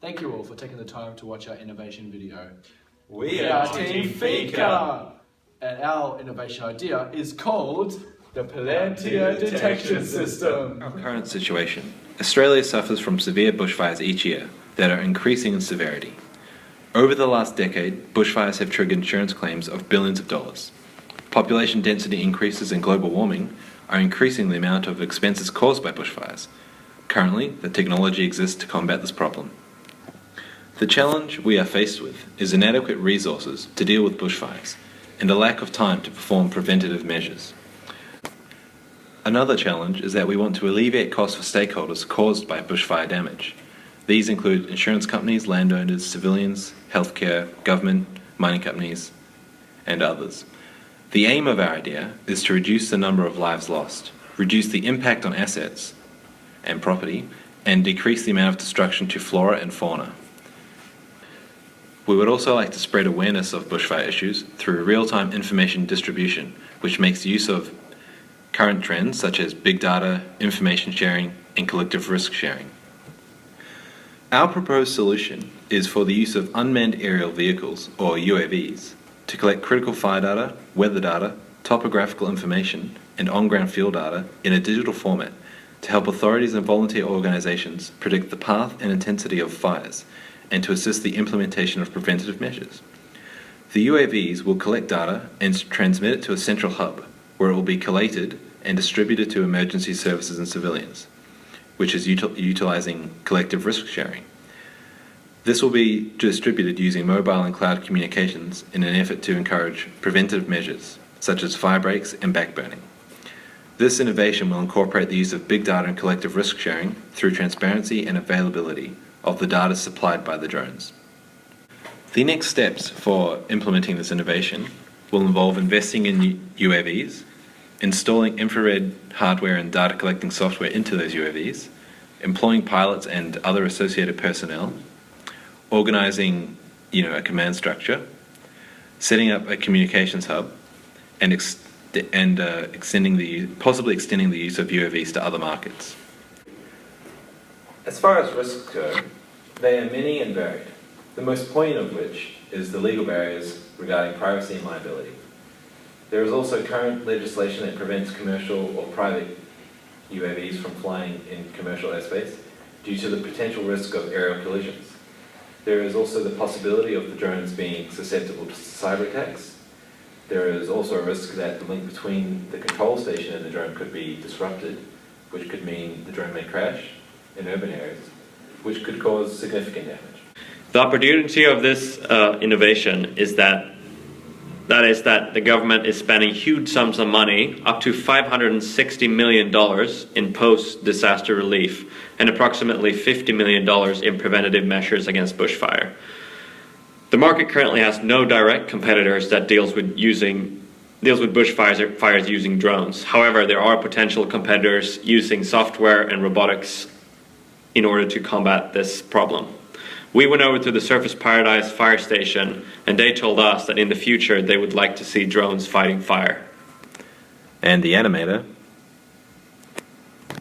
Thank you all for taking the time to watch our innovation video. We are Team Fika! And our innovation idea is called the Palantir Detection System. Our current situation. Australia suffers from severe bushfires each year that are increasing in severity. Over the last decade, bushfires have triggered insurance claims of billions of dollars. Population density increases and global warming are increasing the amount of expenses caused by bushfires. Currently, the technology exists to combat this problem. The challenge we are faced with is inadequate resources to deal with bushfires and a lack of time to perform preventative measures. Another challenge is that we want to alleviate costs for stakeholders caused by bushfire damage. These include insurance companies, landowners, civilians, healthcare, government, mining companies, and others. The aim of our idea is to reduce the number of lives lost, reduce the impact on assets and property, and decrease the amount of destruction to flora and fauna. We would also like to spread awareness of bushfire issues through real-time information distribution, which makes use of current trends such as big data, information sharing, and collective risk sharing. Our proposed solution is for the use of unmanned aerial vehicles, or UAVs, to collect critical fire data, weather data, topographical information, and on-ground field data in a digital format to help authorities and volunteer organizations predict the path and intensity of fires and to assist the implementation of preventative measures. The UAVs will collect data and transmit it to a central hub, where it will be collated and distributed to emergency services and civilians, which is utilizing collective risk sharing. This will be distributed using mobile and cloud communications in an effort to encourage preventative measures, such as fire breaks and backburning. This innovation will incorporate the use of big data and collective risk sharing through transparency and availability of the data supplied by the drones. The next steps for implementing this innovation will involve investing in UAVs, installing infrared hardware and data collecting software into those UAVs, employing pilots and other associated personnel, organizing a command structure, setting up a communications hub, and possibly extending the use of UAVs to other markets. As far as risks go, they are many and varied, the most poignant of which is the legal barriers regarding privacy and liability. There is also current legislation that prevents commercial or private UAVs from flying in commercial airspace due to the potential risk of aerial collisions. There is also the possibility of the drones being susceptible to cyber attacks. There is also a risk that the link between the control station and the drone could be disrupted, which could mean the drone may crash in urban areas, which could cause significant damage. The opportunity of this innovation is that the government is spending huge sums of money, up to $560 million in post-disaster relief and approximately $50 million in preventative measures against bushfire. The market currently has no direct competitors that deals with bushfires using drones. However, there are potential competitors using software and robotics in order to combat this problem. We went over to the Surface Paradise fire station and they told us that in the future they would like to see drones fighting fire. And the animator